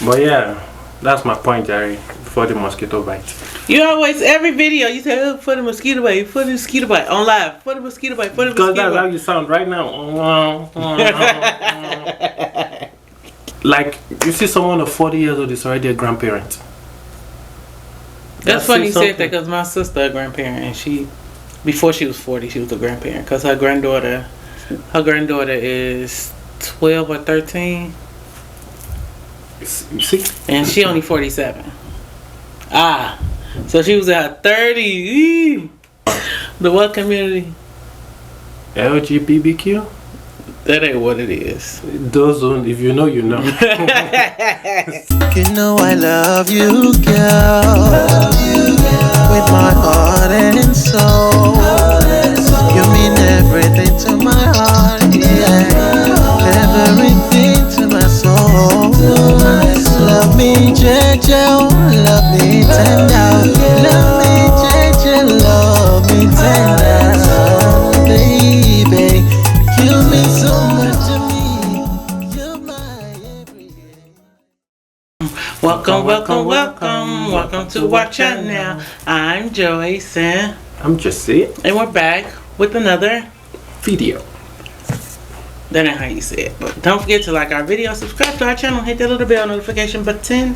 But yeah, that's my point, Jerry. For the mosquito bite. You always, every video, you say, oh, for the mosquito bite, for the mosquito bite, on live, for the mosquito bite, for the mosquito bite. Because that's how you sound right now. Like, you see someone of 40 years old is already a grandparent. That's funny you said that because my sister a grandparent, and before she was 40, she was a grandparent because her granddaughter is 12 or 13. You see? And she only 47. So she was at 30. The what community? LGBTQ? That ain't what it is. Those don't, if you know, you know. You know I love you, girl. With my heart and soul. You mean everything to my heart, yeah. Everything to my soul. Love me, JJ, love me tender. Love me, JJ, love me tender. Baby, you mean so much to me. You're my everything. Welcome to our channel. I'm Joyce and I'm Jesse. And we're back with another video. That ain't how you say it, but don't forget to like our video, subscribe to our channel, hit that little bell notification button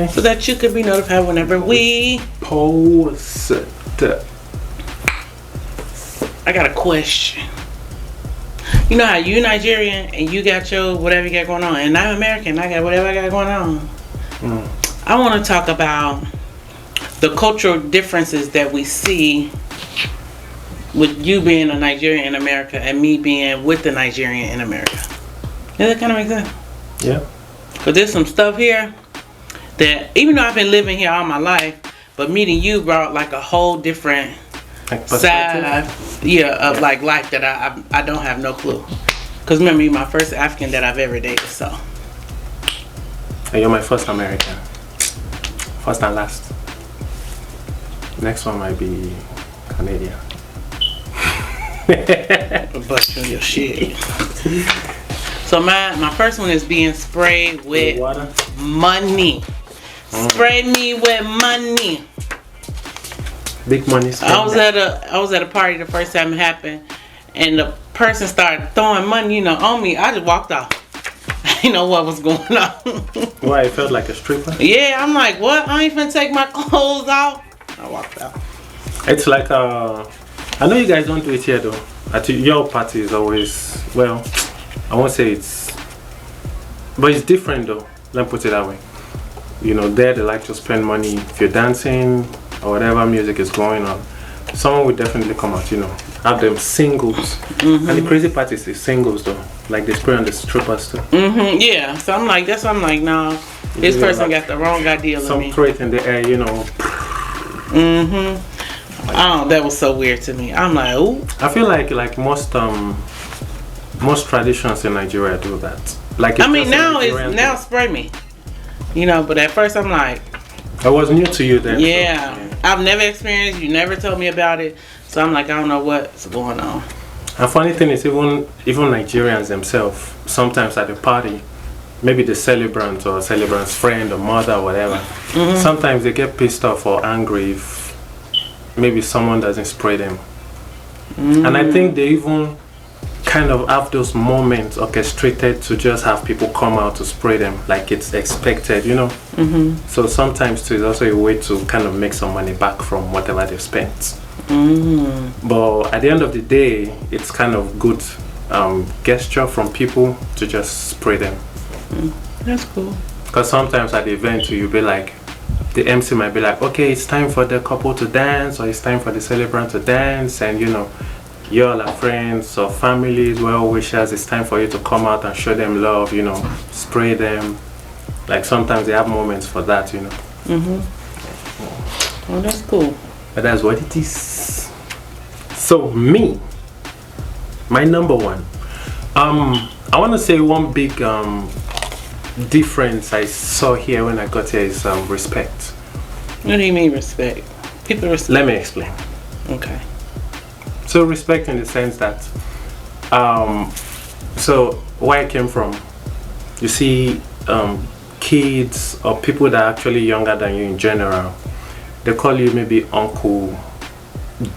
so that you can be notified whenever we post. I got a question. You know how you Nigerian and you got your whatever you got going on, and I'm American, I got whatever I got going on. I want to talk about the cultural differences that we see with you being a Nigerian in America and me being with the Nigerian in America. Does that kind of make sense? Yeah. Because there's some stuff here that, even though I've been living here all my life, but meeting you brought like a whole different side, of like life that I don't have no clue. Because remember, you're my first African that I've ever dated, so. And you're my first American. First and last. Next one might be Canadian. Bust you your shit. So my first one is being sprayed with money. Spray me with money. Big money. I was at a party the first time it happened, and the person started throwing money, on me. I just walked off. I didn't know what was going on. Why? It felt like a stripper? Yeah, I'm like, what? I ain't finna take my clothes off. I walked out. It's like I know you guys don't do it here though. At your party is always, well, I won't say it's, but it's different though. Let me put it that way. There they like to spend money. If you're dancing or whatever music is going on, someone would definitely come out, have them singles. And the crazy part is the singles though. Like they spray on the strippers too. Yeah. So I'm like, nah, this person got the wrong idea of me. Some throw it in the air, Oh, that was so weird to me. I'm like, ooh. I feel like most traditions in Nigeria do that. Like now spray me. But at first I'm like, I was new to you then. Yeah. So, I've never experienced, you never told me about it. So I'm like, I don't know what's going on. And funny thing is even Nigerians themselves, sometimes at a party, maybe the celebrant or celebrant's friend or mother or whatever, sometimes they get pissed off or angry if maybe someone doesn't spray them. And I think they even kind of have those moments orchestrated to just have people come out to spray them like it's expected, So sometimes too, it's also a way to kind of make some money back from whatever they've spent. But at the end of the day, it's kind of good gesture from people to just spray them. That's cool. Because sometimes at the event you'll be like, the MC might be like, okay, it's time for the couple to dance, or it's time for the celebrant to dance, and you all are friends or families, well wishers, it's time for you to come out and show them love, spray them. Like sometimes they have moments for that, Well, that's cool. But that's what it is. So my number one, I want to say one big difference I saw here when I got here is respect. What do you mean respect? People respect. Let me explain. Okay. So respect in the sense that, so where I came from, you see, kids or people that are actually younger than you in general, they call you maybe Uncle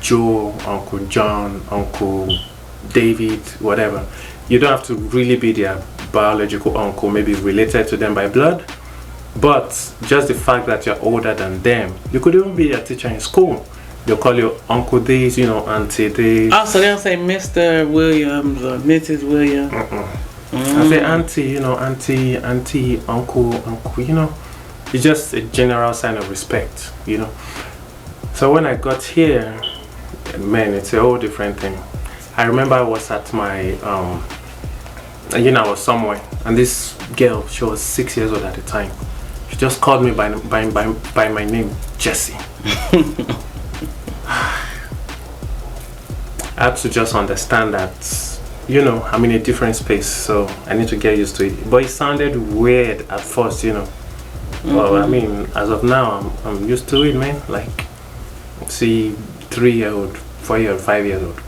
Joe, Uncle John, Uncle David, whatever. You don't have to really be their biological uncle, maybe related to them by blood, but just the fact that you're older than them. You could even be a teacher in school. They'll call you Uncle this, Auntie this. Oh, so they don't say Mr. Williams or Mrs. Williams. I say auntie, auntie, uncle, It's just a general sign of respect, So when I got here, man, it's a whole different thing. I remember I was at my, I was somewhere, and this girl, she was 6 years old at the time. She just called me by my name, Jesse. I had to just understand that, I'm in a different space, so I need to get used to it. But it sounded weird at first, Well, I mean, as of now, I'm used to it, man. Like, see, 3-year-old, 4-year-old, 5-year-old,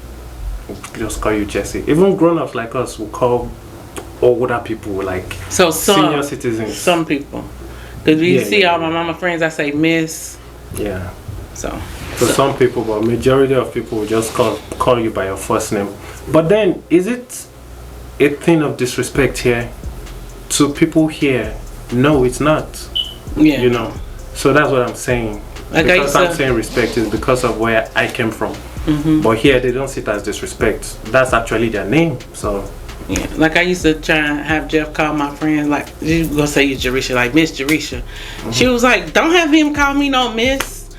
just call you Jesse. Even grown-ups like us will call older people like senior citizens. Some people, because we see all my mama friends, I say Miss. Yeah. So some people, but majority of people will just call you by your first name. But then, is it a thing of disrespect here to people here? No, it's not. Yeah. So that's what I'm saying. Like because I'm saying respect is because of where I came from. But here they don't see it as disrespect. That's actually their name. So yeah, like I used to try and have Jeff call my friends, like, you gonna say you Jerisha, like Miss Jerisha. She was like, don't have him call me no Miss.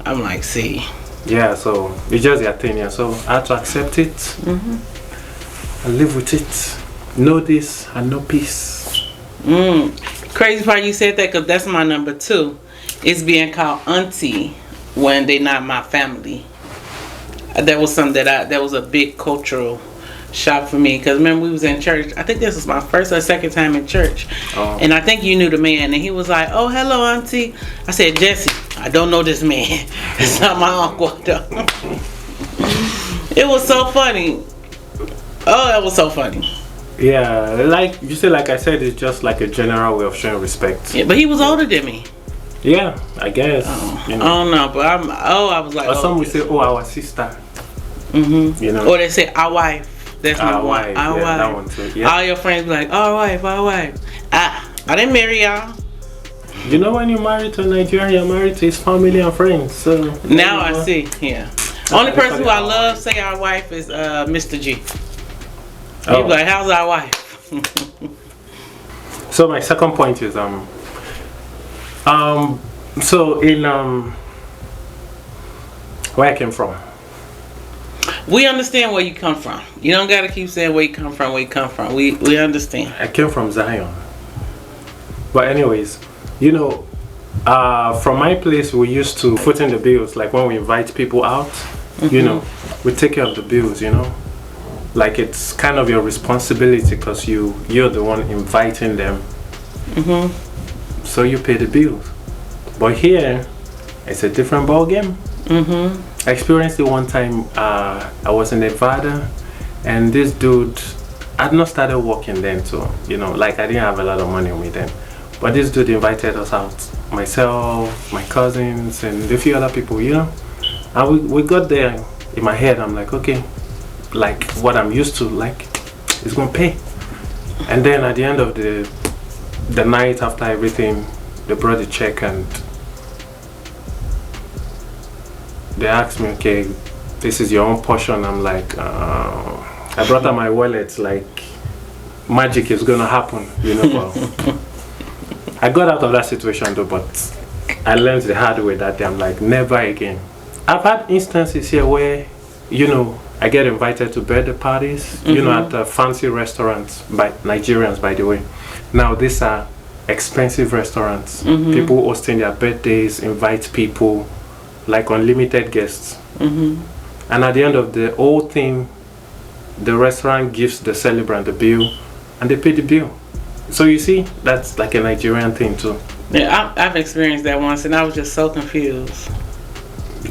I'm like, see. Yeah, so it's just their thing, yeah. So I have to accept it and live with it. Know this and know peace. Crazy part you said that, because that's my number 2. It's being called auntie when they not my family. That was something that was a big cultural shock for me, because remember we was in church. I think this was my first or second time in church, and I think you knew the man, and he was like, "Oh, hello, auntie." I said, "Jesse, I don't know this man. It's not my uncle." It was so funny. Oh, that was so funny. Yeah, like you said, like I said, it's just like a general way of showing respect. Yeah, but he was older than me. Yeah, I guess. I don't know, but I was like, or some would say, "Oh, our sister." Or they say, "Our wife." That's my wife. Our wife. That one too. Yeah. All your friends be like, "Our wife, our wife." I didn't marry y'all. When you're married to a Nigerian, you're married to his family and friends. So now I see. Yeah. Only person who I love say our wife is Mr. G. He be like, "How's our wife?" So my second point is so in where I came from. We understand where you come from. You don't gotta keep saying where you come from. Where you come from. We understand. I came from Zion. But anyways, from my place, we used to foot in the bills. Like when we invite people out, we take care of the bills. Like it's kind of your responsibility because you're the one inviting them. So you pay the bills. But here, it's a different ball game. I experienced it one time. I was in Nevada, and this dude, I'd not started working then, so like I didn't have a lot of money on me then. But this dude invited us out, myself, my cousins, and a few other people, And we got there. In my head, I'm like, okay, like what I'm used to, like it's gonna pay. And then at the end of the night, after everything, they brought the check and they asked me, okay, this is your own portion. I'm like, I brought out my wallet, like magic is gonna happen, But I got out of that situation though, but I learned the hard way that day. I'm like, never again. I've had instances here where, I get invited to birthday parties, at fancy restaurants by Nigerians, by the way. Now these are expensive restaurants. People hosting their birthdays, invite people, like unlimited guests. And at the end of the whole thing, the restaurant gives the celebrant the bill and they pay the bill. So you see, that's like a Nigerian thing too. Yeah, I've experienced that once and I was just so confused.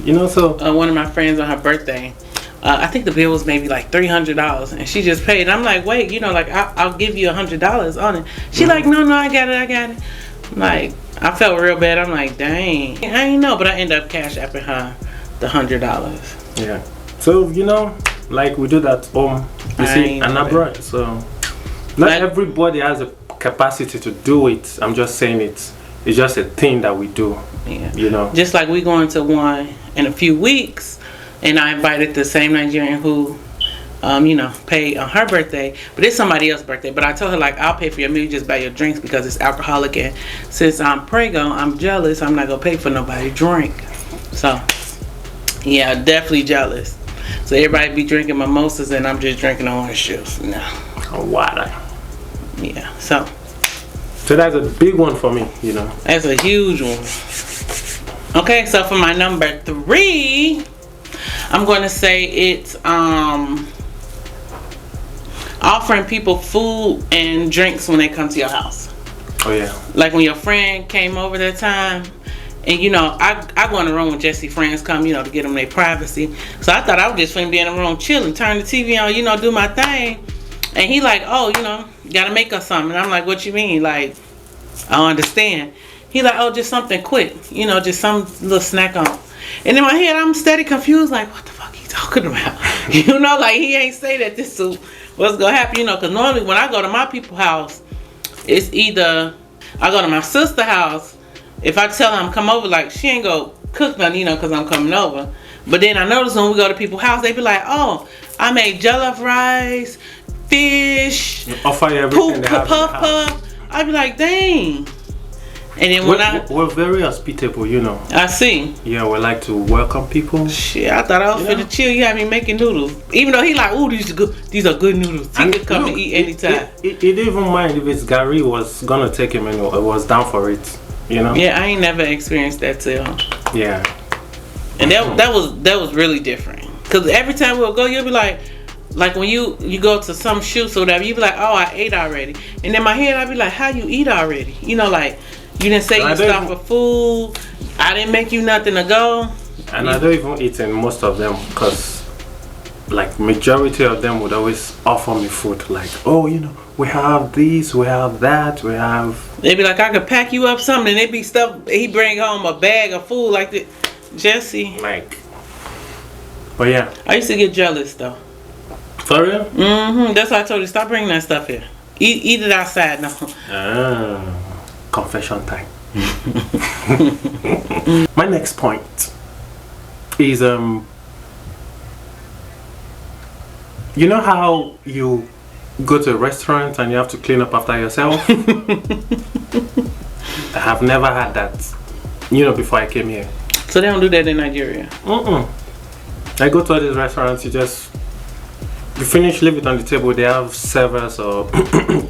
So one of my friends on her birthday, I think the bill was maybe like $300 and she just paid. And I'm like, wait, like I'll give you $100 on it. She like, no, I got it. Like, I felt real bad. I'm like, dang. I ain't know, but I end up cash apping her the $100. Yeah. So, you know, like we do that home, you see, and abroad. So, not everybody has a capacity to do it. I'm just saying it's just a thing that we do. Yeah. You know. Just like we going to one in a few weeks, and I invited the same Nigerian who, you know, paid on her birthday, but it's somebody else's birthday. But I told her, like, I'll pay for your meal, just buy your drinks because it's alcoholic, and since I'm prego, I'm jealous. I'm not gonna pay for nobody drink. So, yeah, definitely jealous. So everybody be drinking mimosas, and I'm just drinking orange juice. No. Water. Yeah. So that's a big one for me. You know. That's a huge one. Okay, so for my number 3, I'm going to say it's offering people food and drinks when they come to your house. Oh yeah. Like when your friend came over that time, and you know, I go in the room when Jesse friends come, you know, to get them their privacy. So I thought I was just finna be in the room chilling, turn the TV on, you know, do my thing. And he like, oh, you know, gotta make us something. And I'm like, what you mean? Like, I don't understand. He like, oh, just something quick, you know, just some little snack on. And in my head, I'm steady confused, like, what the fuck he talking about? You know, like, he ain't say that this is what's gonna happen, you know, because normally when I go to my people's house, it's either I go to my sister's house. If I tell her I'm come over, like, she ain't go cook nothing, you know, because I'm coming over. But then I notice when we go to people's house, they be like, oh, I made jollof rice, fish, puff. I be like, dang. And then we're very hospitable, you know. I see. Yeah, we like to welcome people. Shit, I thought I was finna chill. You had me making noodles. Even though he like, ooh, these are good noodles. He could come and eat anytime. He didn't even mind if his Gary was gonna take him anyway. I was down for it, you know. Yeah, I ain't never experienced that till. Yeah. And that was really different. Cause every time we'll go, you'll be like when you go to some shoots or whatever, you be like, oh, I ate already. And in my head, I be like, how you eat already? You know, like. You didn't say you stopped for food. I didn't make you nothing to go. And I don't even eat in most of them because, like, majority of them would always offer me food. Like, oh, you know, we have this, we have that, we have. They be like, I could pack you up something. And they be stuff. He bring home a bag of food like that. Jesse. Like. But yeah. I used to get jealous though. For real? Mm-hmm. That's why I told you stop bringing that stuff here. Eat it outside now. Confession time. My next point is you know how you go to a restaurant and you have to clean up after yourself? I have never had that, you know, before I came here. So they don't do that in Nigeria? I go to all these restaurants, you finish, leave it on the table. They have servers or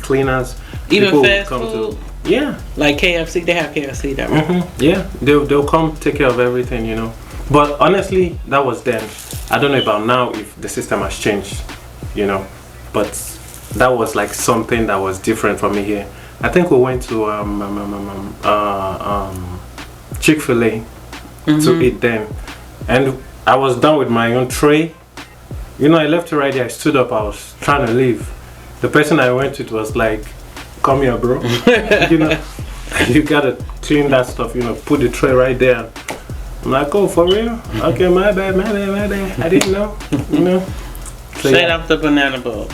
cleaners. Even people fast come food? Yeah. Like KFC, they have KFC that right? Yeah, they'll come take care of everything, you know. But honestly, that was then. I don't know about now if the system has changed, you know. But that was like something that was different from me here. I think we went to Chick-fil-A to eat then, and I was done with my own tray. You know, I left it right there. I stood up. I was trying to leave. The person I went with was like, come here, bro. You know, you gotta clean that stuff, you know, put the tray right there. I'm like, oh, for real? Okay, my bad. I didn't know, you know. So, straight off the banana boat.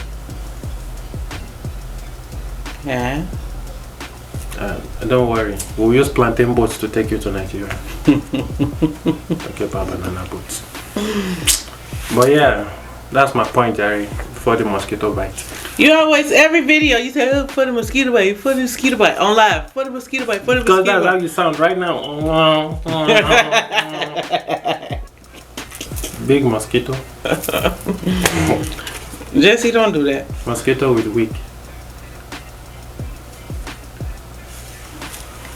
Yeah. Don't worry. We'll use plantain boats to take you to Nigeria. Okay, banana boats. But yeah, that's my point, Jerry, for the mosquito bite. You always, every video, you say, oh, for the mosquito bite, for the mosquito bite, on live, for the mosquito bite, for the mosquito bite. Because that's how you sound right now. Big mosquito. Jesse, don't do that. Mosquito with wig.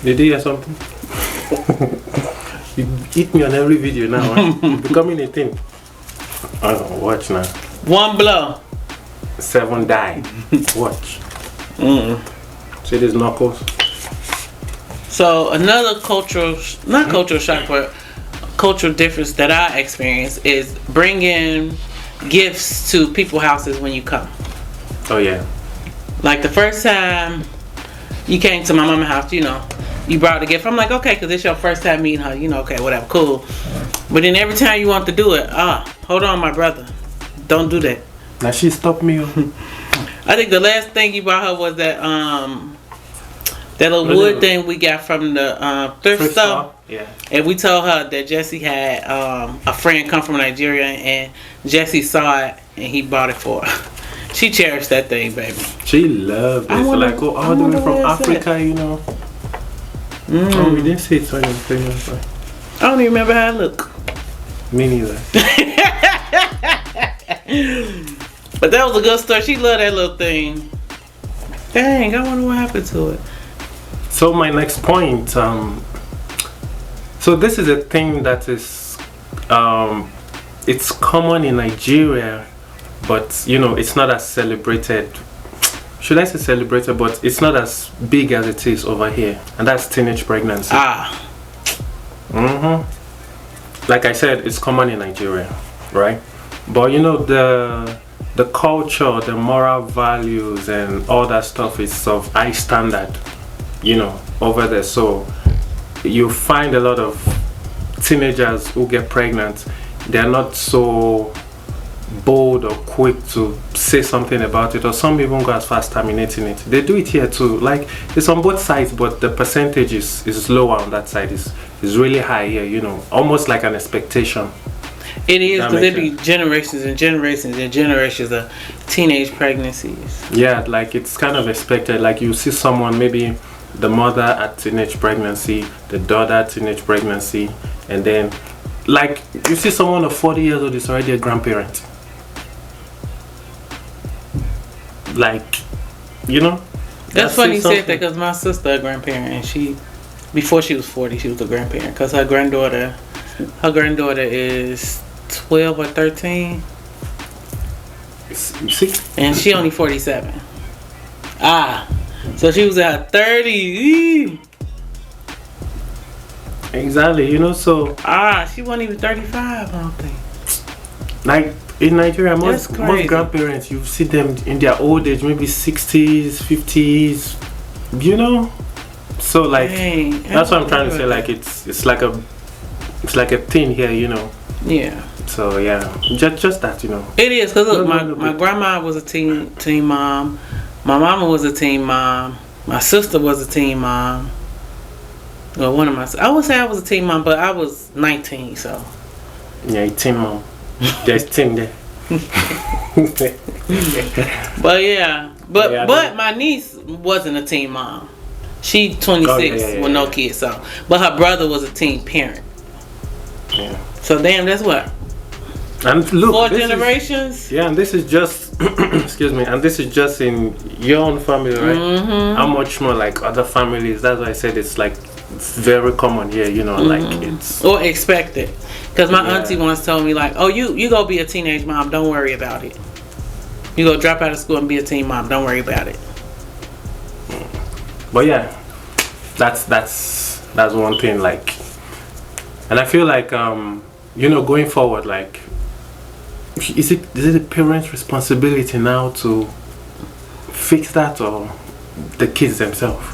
Did you hear something? You eat me on every video now. It's becoming a thing. Oh, watch now. One blow. 7 die. Watch. See these knuckles? So another cultural shock, but cultural difference that I experience is bringing gifts to people's houses when you come. Oh yeah. Like the first time you came to my mama's house, you know, you brought the gift. I'm like, okay, because it's your first time meeting her. You know, okay, whatever, cool. But then every time you want to do it, hold on, my brother, don't do that. Now she stopped me. I think the last thing you brought her was that that little wood thing we got from the thrift store. Yeah. And we told her that Jesse had a friend come from Nigeria, and Jesse saw it and he bought it for her. She cherished that thing, baby. She loved it. Like, go all the way from Africa, you know. Oh, we didn't see it, so I don't even remember how it looked. Me neither. But that was a good story. She loved that little thing. Dang, I wonder what happened to it. So my next point, so this is a thing that is, it's common in Nigeria, but you know, it's not as celebrated. Should I say celebrated? But it's not as big as it is over here, and that's teenage pregnancy. Like I said, it's common in Nigeria, right? But you know, the culture, the moral values, and all that stuff is of high standard, you know, over there. So you find a lot of teenagers who get pregnant, they're not so bold or quick to say something about it, or some even go as far as terminating it. They do it here too. Like, it's on both sides, but the percentage is lower on that side. Is really high here, you know, almost like an expectation. It is, because there be generations and generations and generations of teenage pregnancies. Yeah, like it's kind of expected. Like you see someone, maybe the mother at teenage pregnancy, the daughter at teenage pregnancy, and then like you see someone of 40 years old is already a grandparent. Like, you know. That's funny you said that, because my sister a grandparent, and she, before she was 40, she was a grandparent, because her granddaughter is 12 or 13. You see? And she only 47. So she was at 30. Exactly, you know, so she wasn't even 35, I don't think. Like in Nigeria, most grandparents, you see them in their old age, maybe 60s, 50s, you know. So like, dang, that's what I'm trying to say. Like it's like a thing here, you know. Yeah. So yeah, just that, you know. It is, because look, my grandma was a teen mom. My mama was a teen mom. My sister was a teen mom. Well, one of my, I would say I was a teen mom, but I was 19, so. Yeah, teen mom. There's teen there. But yeah, but my niece wasn't a teen mom. She 26 with no kids, so. But her brother was a teen parent. Yeah. So damn, that's what. And look, 4 generations. And this is just excuse me, and this is just in your own family, right? Mm-hmm. How much more like other families? That's why I said it's like it's very common here, you know, like it's or expected. Because my auntie once told me, like, oh, you go be a teenage mom, don't worry about it. You go drop out of school and be a teen mom, don't worry about it. But yeah, that's one thing, like, and I feel like you know, going forward, like, is it the parents' responsibility now to fix that, or the kids themselves?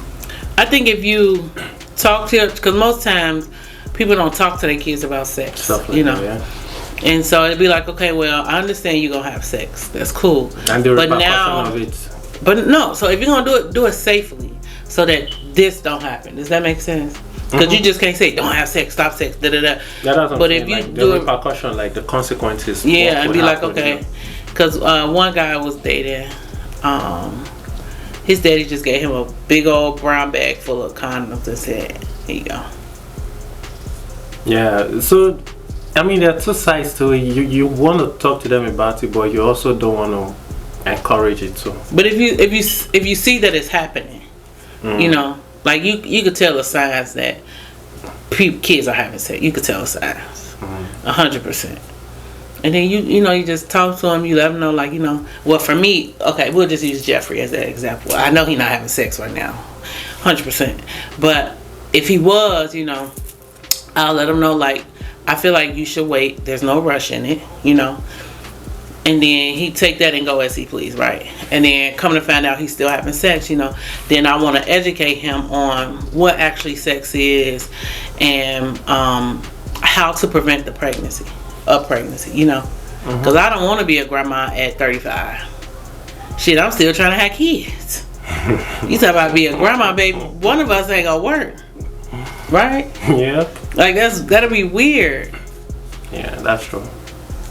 I think if you talk to, because most times people don't talk to their kids about sex, stuff like you know. That, yeah. And so it'd be like, okay, well, I understand you're gonna have sex. That's cool. And the but repercussion now, of it. But no. So if you're gonna do it safely, so that this don't happen. Does that make sense? Because you just can't say don't have sex, stop sex, da da da. But if you like, do the repercussion, like the consequences. Yeah, and be like, happen, okay, you know? because one guy I was dating, his daddy just gave him a big old brown bag full of condoms and said, "Here you go." Yeah, so I mean, there are two sides to it. You want to talk to them about it, but you also don't want to encourage it too. But if you see that it's happening, you know, like you could tell the signs that kids are having sex. You could tell the signs, 100%. And then you know, you just talk to them. You let them know, like, you know. Well, for me, okay, we'll just use Jeffrey as that example. I know he's not having sex right now, 100%. But if he was, you know, I'll let him know, like, I feel like you should wait. There's no rush in it, you know. and then he take that and go as he please, right? And then come to find out he's still having sex, then I want to educate him on what actually sex is, and how to prevent a pregnancy, because I don't want to be a grandma at 35. Shit, I'm still trying to have kids. You talk about being a grandma, baby. One of us ain't gonna work, right? Yeah. Like that'll be weird. Yeah, that's true.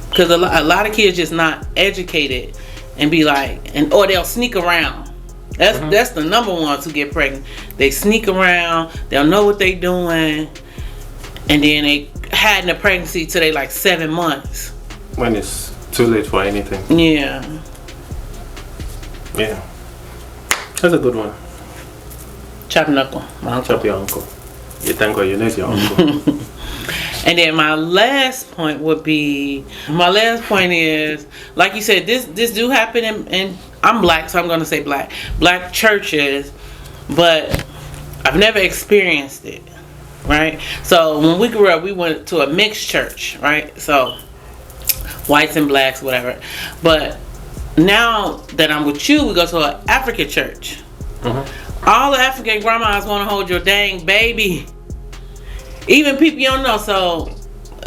Because a lot of kids just not educated and be like, or they'll sneak around. That's the number one to get pregnant. They sneak around. They'll know what they doing, and then they hide in the pregnancy till they like 7 months. When it's too late for anything. Yeah. Yeah. That's a good one. Chop knuckle. My uncle. Chop your uncle. You thank God you know it's your uncle. And then my last point is, like you said, this do happen in I'm black, so I'm gonna say black churches, but I've never experienced it, right? So when we grew up, we went to a mixed church, right? So whites and blacks, whatever. But now that I'm with you, we go to an African church. All the African grandmas want to hold your dang baby. Even people you don't know. So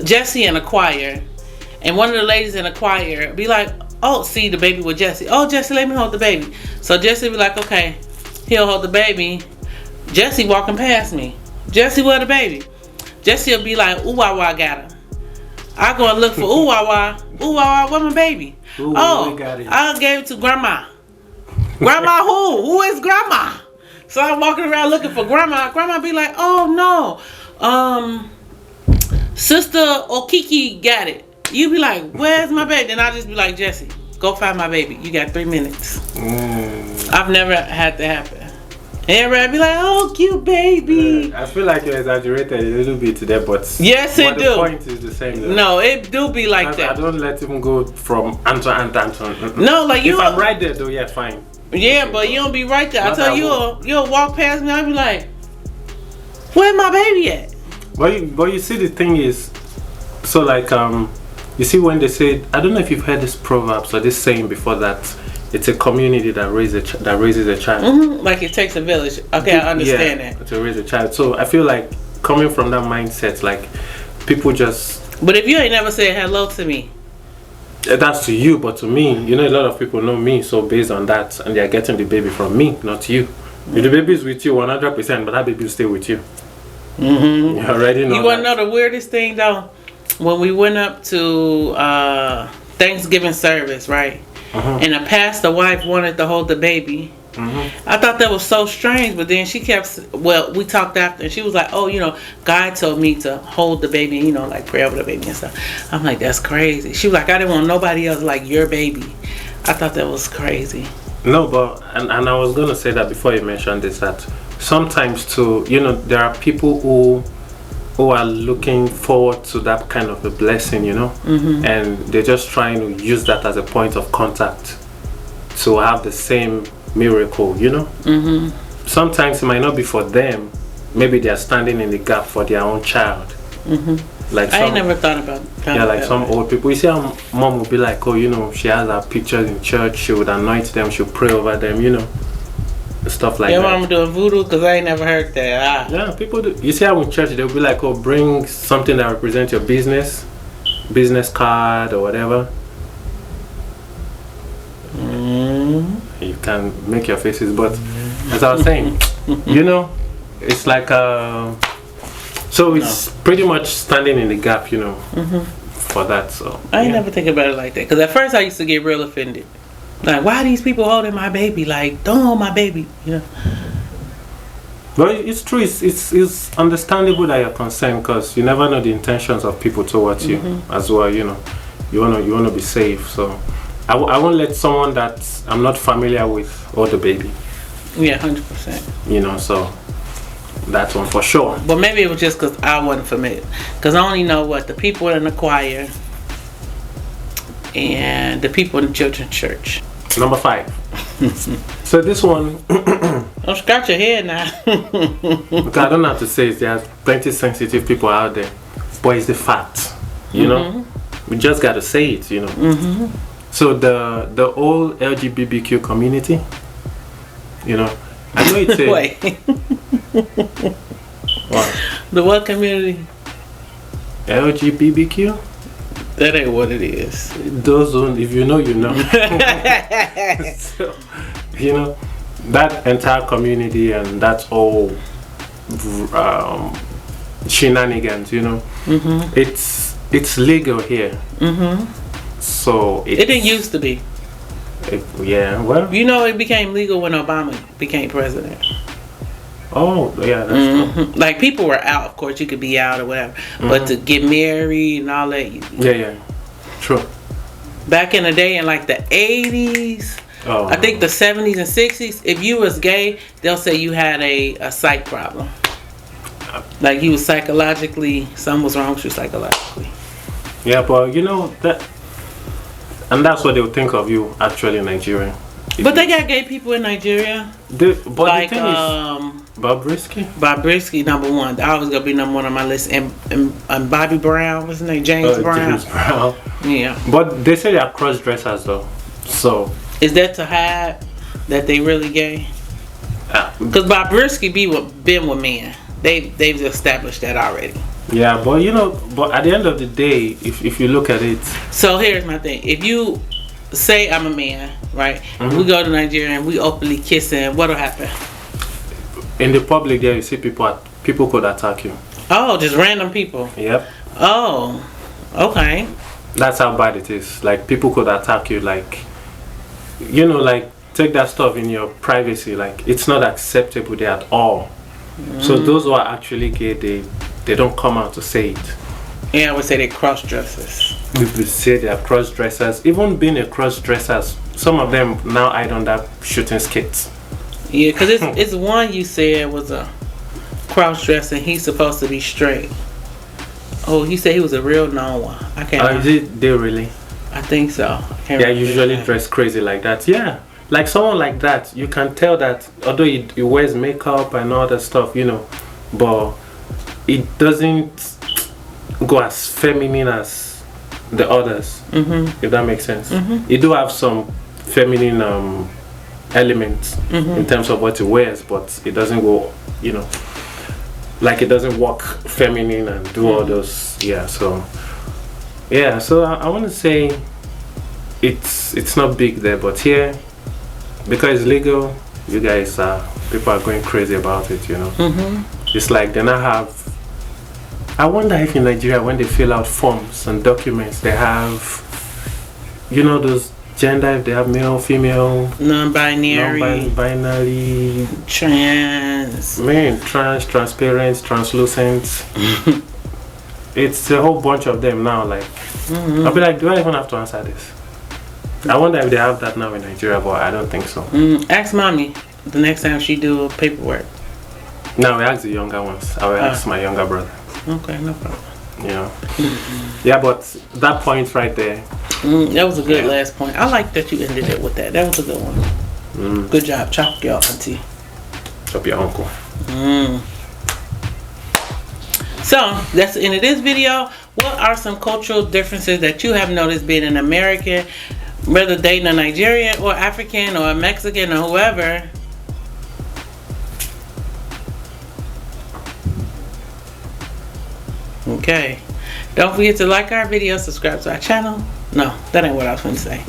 Jesse in the choir, and one of the ladies in the choir be like, oh, see the baby with Jesse. Oh, Jesse, let me hold the baby. So Jesse be like, okay, he'll hold the baby. Jesse walking past me. Jesse, where the baby? Jesse will be like, ooh, wah, wah, got her. I go and look for ooh, wah, wah. Ooh, wah, wah, where my baby? Ooh, I gave it to grandma. Grandma who? Who is grandma? So I'm walking around looking for grandma. Grandma be like, oh no. Sister Okiki got it. You be like, where's my baby? Then I just be like, Jesse, go find my baby. You got 3 minutes. I've never had that happen. And everybody be like, oh, cute baby. I feel like you exaggerated a little bit today, but yes, it do. The point is the same though. No, it do be like that. I don't let him go from Anton. No, like you. If I'm right there though, yeah, fine. Yeah, but you don't be right there. I tell you, you'll walk past me. I'll be like, where my baby at? But you see, the thing is, so like you see when they say, I don't know if you've heard this proverbs or this saying before, that it's a community that raises a child. Like it takes a village. Okay, I understand that. To raise a child. So I feel like coming from that mindset, like people just. But if you ain't never said hello to me. That's to you, but to me, a lot of people know me, so based on that, and they're getting the baby from me, not you. If the baby is with you 100%, but that baby will stay with you. You already know. You want to know the weirdest thing though? When we went up to Thanksgiving service, right? And the pastor wife wanted to hold the baby. I thought that was so strange, but then she kept. Well, we talked after, and she was like, "Oh, God told me to hold the baby, like pray over the baby and stuff." I'm like, "That's crazy." She was like, "I didn't want nobody else like your baby." I thought that was crazy. No, but and I was gonna say that before you mentioned this, that sometimes too, there are people who are looking forward to that kind of a blessing, and they're just trying to use that as a point of contact to have the same miracle, Sometimes it might not be for them. Maybe they are standing in the gap for their own child. Like I ain't never thought about that. Yeah, like some old people. You see how mom would be like, oh, she has her pictures in church. She would anoint them. She'll pray over them, stuff like that. Your mom doing voodoo? Because I ain't never heard that. Yeah, people do. You see how in church they'll be like, oh, bring something that represents your business card or whatever. You can make your faces, but as I was saying, it's like so it's pretty much standing in the gap, for that. So I ain't never think about it like that, because at first I used to get real offended. Like, why are these people holding my baby? Like, don't hold my baby, But it's true. It's understandable that you're concerned, because you never know the intentions of people towards you as well. You wanna be safe. So I won't let someone that I'm not familiar with hold the baby. Yeah, 100%. So that one for sure. But maybe it was just because I wasn't familiar. Because I only know the people in the choir and the people in the children's church. Number 5. So this one. Don't scratch your head now. Okay, I don't know how to say it. There's plenty sensitive people out there. But it's the fact. We just got to say it, So the whole LGBTQ community, you know, I know it's a Wait. what? The what community? LGBTQ. That ain't what it is. Those don't, if you know, you know. So, you know, that entire community and that's all shenanigans, you know. It's legal here. So It didn't used to be. Yeah, well. You know, it became legal when Obama became president. Oh, yeah, that's true. Like, people were out, of course, you could be out or whatever. But to get married and all that. Yeah, true. Back in the day, in like the 80s, I think the 70s and 60s, if you was gay, they'll say you had a psych problem. Like, you was psychologically, something was wrong with you psychologically. Yeah, but you know, and that's what they would think of you actually in Nigeria. But they got gay people in Nigeria. But Like, the thing is, Bobrisky? Bobrisky, number one. Always gonna be number one on my list. And Bobby Brown, what's his name? James Brown. James Brown. Yeah. But they say they are cross-dressers though. So Is that to hide that they really gay? Because Bobrisky been with men. They've established that already. yeah, but you know, but at the end of the day, if you look at it, So here's my thing. If you say I'm a man, right? We go to Nigeria and we openly kissing, what'll happen? in the public there, you see people could attack you. Oh, just random people. Yep. Oh, okay. That's how bad it is. Like, people could attack you, like, you know, like, take that stuff in your privacy. Like, it's not acceptable there at all. So those who are actually gay, they don't come out to say it. Yeah, I would say they're cross-dressers. We would say they are cross-dressers. Even being a cross-dressers, some of them now hide under shooting skirts. Yeah, because it's one you said was a cross-dresser. He's supposed to be straight. Oh, he said he was a real known one. I can't. Is it they really? I think so. I can't Yeah, remember usually his name. dress crazy like that. Yeah, like someone like that, you can tell that although he wears makeup and all that stuff, you know, but it doesn't go as feminine as the others. If that makes sense. He do have some feminine elements in terms of what he wears, but it doesn't go, you know, like it doesn't walk feminine and do all those. Yeah, so I want to say it's not big there, but here, because it's legal, you guys people are going crazy about it, you know. It's like they now have, I wonder if in Nigeria when they fill out forms and documents they have, you know, those gender, if they have male, female, non-binary, binary, trans, transparent, translucent. It's a whole bunch of them now. Like, I'll be like, do I even have to answer this? I wonder if they have that now in Nigeria, but I don't think so. Ask mommy the next time she do paperwork. No, we ask the younger ones. I will ask my younger brother. Okay, no problem. You know. Yeah, but that point right there. That was a good last point. I like that you ended it with that. That was a good one. Good job. Chop your auntie. Chop your uncle. So that's the end of this video. What are some cultural differences that you have noticed being an American, whether dating a Nigerian or African or a Mexican or whoever? Okay. Don't forget to like our video, subscribe to our channel. No, that ain't what I was going to say.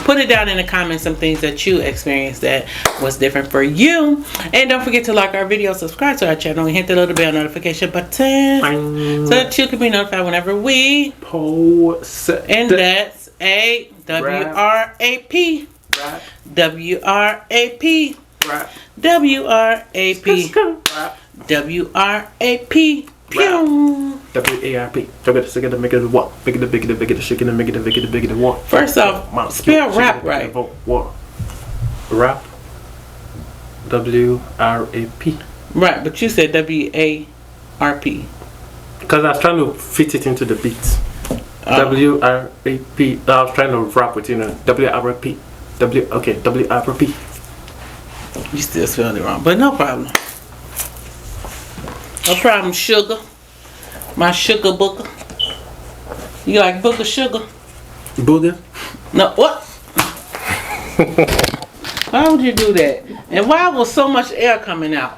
Put it down in the comments, some things that you experienced that was different for you. And don't forget to like our video, subscribe to our channel, and hit the little bell notification button so that you can be notified whenever we post. And that's a W-R-A-P. W-R-A-p. W-R-A-p. W-R-A-p. Pew. W-A-R-P. Make it what? Make it shaking and make it what? First off, spell rap right. What? Rap. W-R-A-P. Right, but you said W-A-R-P. Because I was trying to fit it into the beat. W-R-A-P. I was trying to rap with, you know, W-R-A-P. W-R-P. You still spelled it wrong, but no problem. No problem, sugar. My sugar booker. You like booger sugar? Booger? No, what? Why would you do that? And why was so much air coming out?